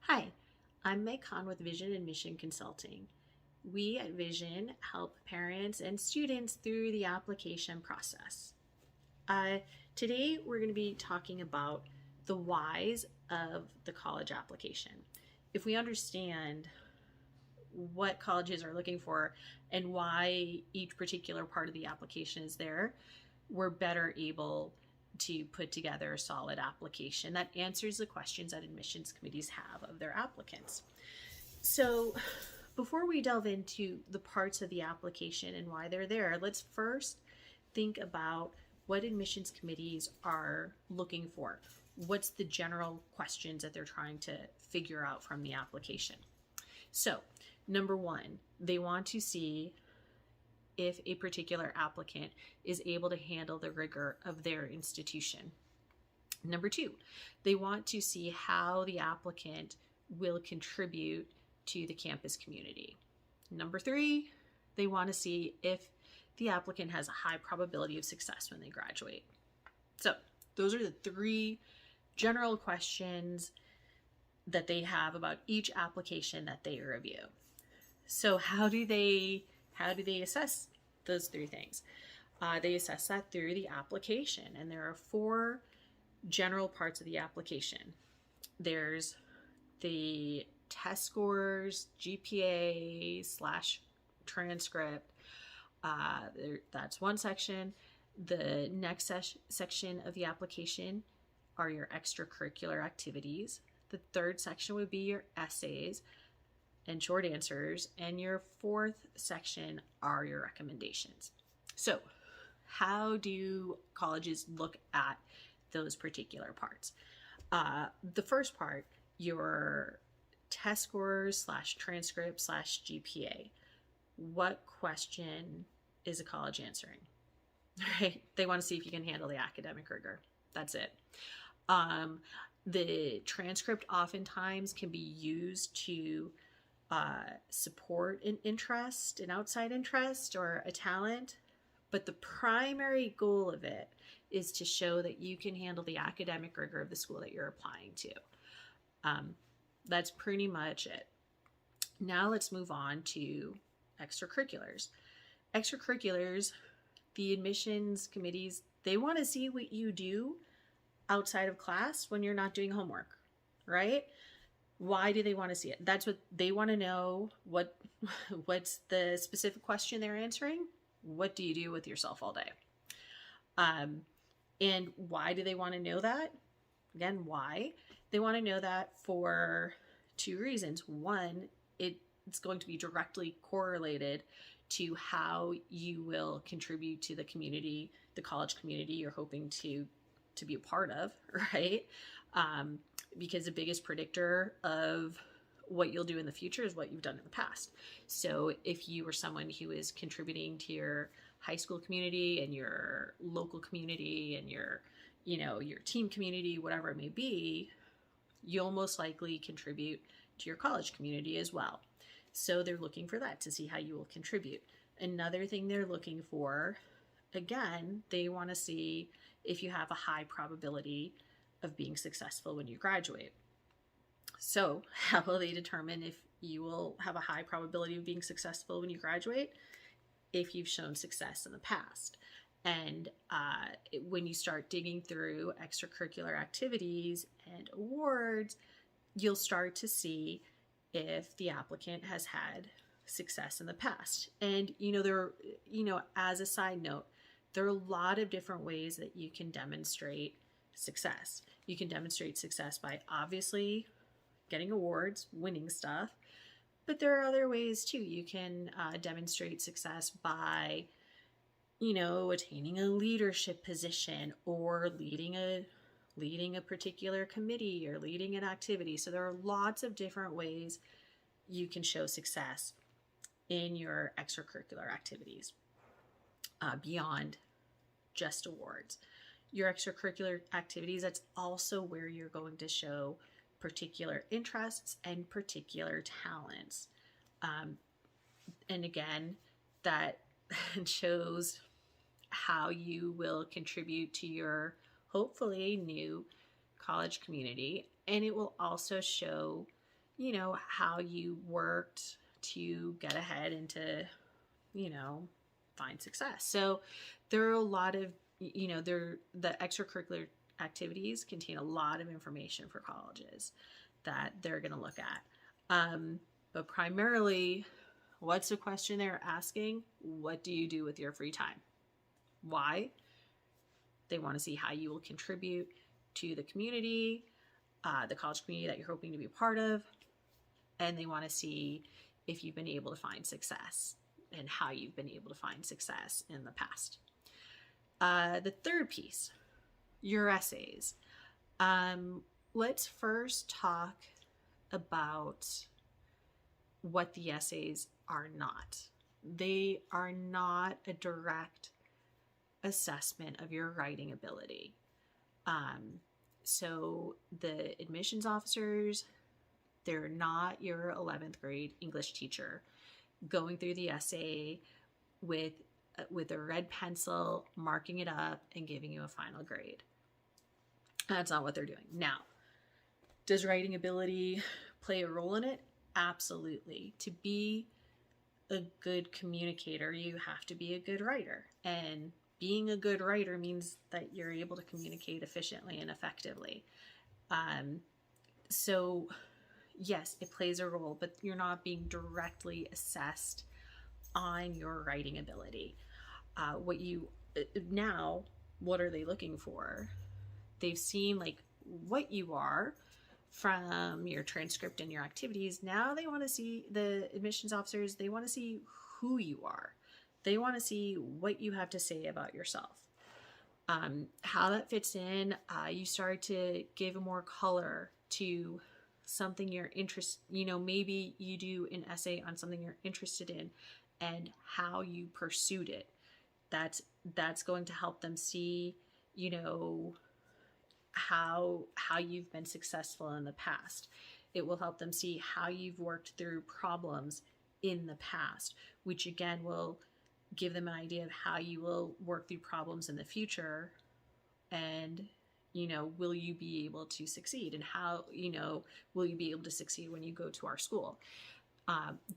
Hi, I'm Meg Kahn with Vision and Mission Consulting. We at Vision help parents and students through the application process. Uh, Today, we're going to be talking about the whys of the college application. If we understand what colleges are looking for and why each particular part of the application is there, we're better able to put together a solid application that answers the questions that admissions committees have of their applicants. So, before we delve into the parts of the application and why they're there, let's first think about what admissions committees are looking for. What's the general questions that they're trying to figure out from the application? So, number one, they want to see if a particular applicant is able to handle the rigor of their institution. Number two, they want to see how the applicant will contribute to the campus community. Number three, they want to see if the applicant has a high probability of success when they graduate. So those are the three general questions that they have about each application that they review. So how do they assess those three things? They assess that through the application, and there are four general parts of the application. There's the test scores, GPA / transcript. That's one section. The next section of the application are your extracurricular activities. The third section would be your essays and short answers, and your fourth section are your recommendations. So, how do colleges look at those particular parts? The first part, your test scores / transcript / GPA. What question is a college answering? Right? They want to see if you can handle the academic rigor. That's it. The transcript oftentimes can be used to support an interest, an outside interest, or a talent. But the primary goal of it is to show that you can handle the academic rigor of the school that you're applying to. That's pretty much it. Now let's move on to extracurriculars. Extracurriculars, the admissions committees, they want to see what you do outside of class when you're not doing homework, right? Why do they want to see it? That's what they want to know. What's the specific question they're answering? What do you do with yourself all day? And why do they want to know that? Again, why? They want to know that for two reasons. One, it's going to be directly correlated to how you will contribute to the community, the college community you're hoping to be a part of, right? Because the biggest predictor of what you'll do in the future is what you've done in the past. So if you were someone who is contributing to your high school community and your local community and your team community, whatever it may be, you'll most likely contribute to your college community as well. So they're looking for that to see how you will contribute. Another thing they're looking for, again, they want to see if you have a high probability of being successful when you graduate. So how will they determine if you will have a high probability of being successful when you graduate? If you've shown success in the past. And when you start digging through extracurricular activities and awards, you'll start to see if the applicant has had success in the past. And as a side note, there are a lot of different ways that you can demonstrate success. You can demonstrate success by obviously getting awards, winning stuff, but there are other ways too. You can demonstrate success by, attaining a leadership position or leading a particular committee or leading an activity. So there are lots of different ways you can show success in your extracurricular activities beyond just awards. Your extracurricular activities, that's also where you're going to show particular interests and particular talents. And again, that shows how you will contribute to your hopefully new college community. And it will also show how you worked to get ahead and to, find success. So there are a lot of, the extracurricular activities contain a lot of information for colleges that they're going to look at. But primarily, what's the question they're asking? What do you do with your free time? Why? They want to see how you will contribute to the community, the college community that you're hoping to be a part of, and they want to see if you've been able to find success and how you've been able to find success in the past. The third piece, your essays. Let's first talk about what the essays are not. They are not a direct assessment of your writing ability. So the admissions officers, they're not your 11th grade English teacher going through the essay with a red pencil, marking it up and giving you a final grade. That's not what they're doing. Now, does writing ability play a role in it? Absolutely. To be a good communicator, you have to be a good writer. And being a good writer means that you're able to communicate efficiently and effectively. So yes, it plays a role, but you're not being directly assessed on your writing ability. What are they looking for? They've seen what you are from your transcript and your activities. Now they want to see, the admissions officers, they want to see who you are. They want to see what you have to say about yourself. How that fits in, you start to give more color to something you're interested, maybe you do an essay on something you're interested in and how you pursued it. That's going to help them see, how you've been successful in the past. It will help them see how you've worked through problems in the past, which again will give them an idea of how you will work through problems in the future. And, will you be able to succeed, and how, will you be able to succeed when you go to our school?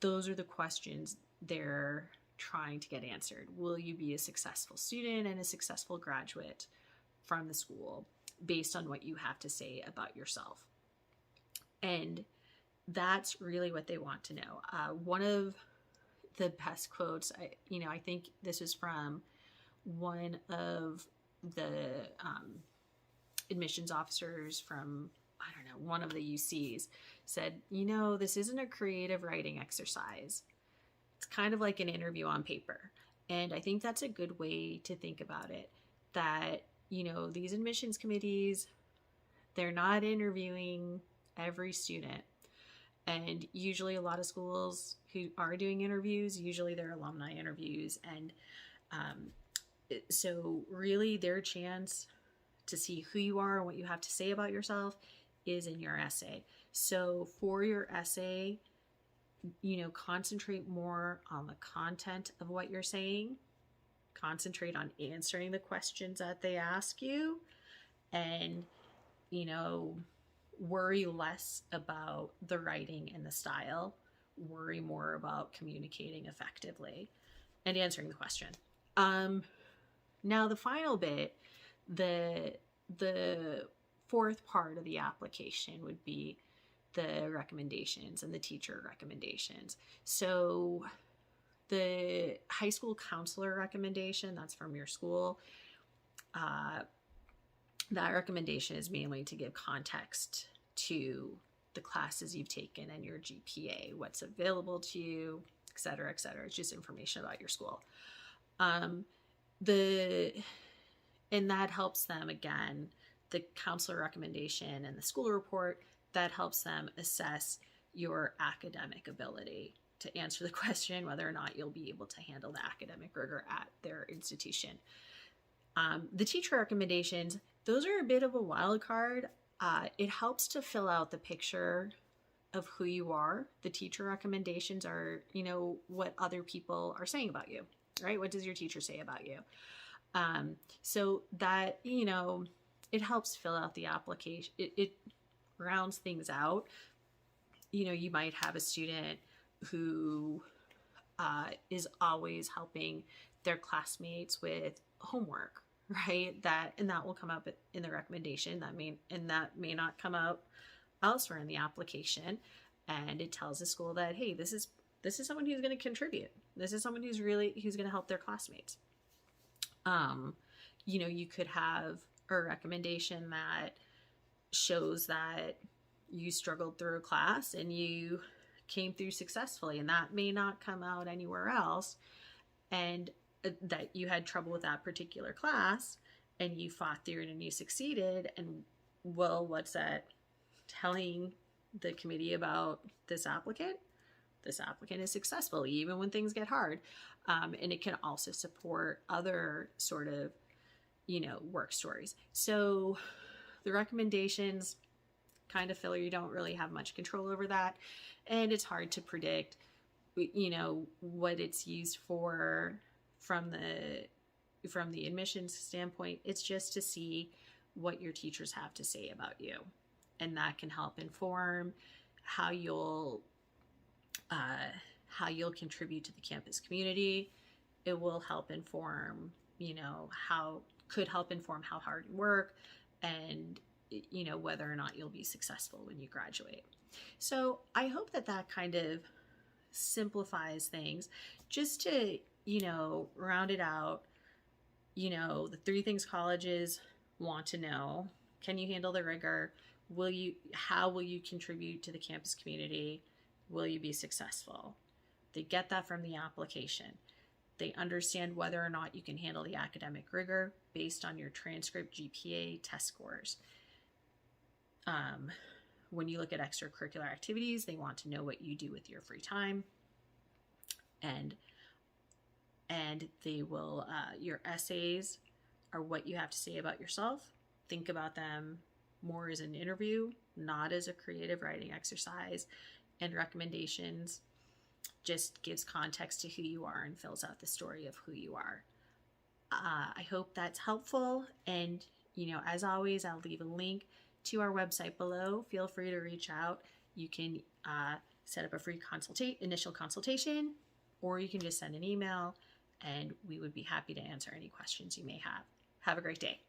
Those are the questions they're trying to get answered. Will you be a successful student and a successful graduate from the school based on what you have to say about yourself? And that's really what they want to know. One of the best quotes, I think this is from one of the admissions officers from, one of the UCs, said, this isn't a creative writing exercise. It's kind of like an interview on paper. And I think that's a good way to think about it, that, these admissions committees, they're not interviewing every student. And usually a lot of schools who are doing interviews, usually they're alumni interviews. And so really their chance to see who you are and what you have to say about yourself is in your essay. So for your essay, concentrate more on the content of what you're saying. Concentrate on answering the questions that they ask you, and, worry less about the writing and the style. Worry more about communicating effectively and answering the question. Now the final bit, the fourth part of the application would be the recommendations and the teacher recommendations. So the high school counselor recommendation, that's from your school. That recommendation is mainly to give context to the classes you've taken and your GPA, what's available to you, et cetera, et cetera. It's just information about your school. And that helps them, again, the counselor recommendation and the school report, that helps them assess your academic ability to answer the question whether or not you'll be able to handle the academic rigor at their institution. The teacher recommendations, those are a bit of a wild card. It helps to fill out the picture of who you are. The teacher recommendations are, what other people are saying about you, right? What does your teacher say about you? So that, it helps fill out the application. It rounds things out. you might have a student who is always helping their classmates with homework, right? That will come up in the recommendation. That may not come up elsewhere in the application, and it tells the school that, hey, this is someone who's going to contribute. This is someone who's going to help their classmates. You could have a recommendation that shows that you struggled through a class and you came through successfully, and that may not come out anywhere else, and that you had trouble with that particular class and you fought through it and you succeeded. And well, what's that telling the committee about this applicant? This applicant is successful even when things get hard. And it can also support other sort of, work stories. So the recommendations kind of filler, you don't really have much control over that. And it's hard to predict, what it's used for from the admissions standpoint. It's just to see what your teachers have to say about you. And that can help inform how you'll contribute to the campus community. It will help inform, how hard you work, and whether or not you'll be successful when you graduate. So I hope that kind of simplifies things. Just to round it out, the 3 things colleges want to know: can you handle the rigor? How will you contribute to the campus community? Will you be successful? They get that from the application. They understand whether or not you can handle the academic rigor based on your transcript, GPA, test scores. When you look at extracurricular activities, they want to know what you do with your free time. And they will, your essays are what you have to say about yourself. Think about them more as an interview, not as a creative writing exercise. And recommendations just gives context to who you are and fills out the story of who you are. I hope that's helpful. And, as always, I'll leave a link to our website below. Feel free to reach out. You can set up a free initial consultation, or you can just send an email, and we would be happy to answer any questions you may have. Have a great day.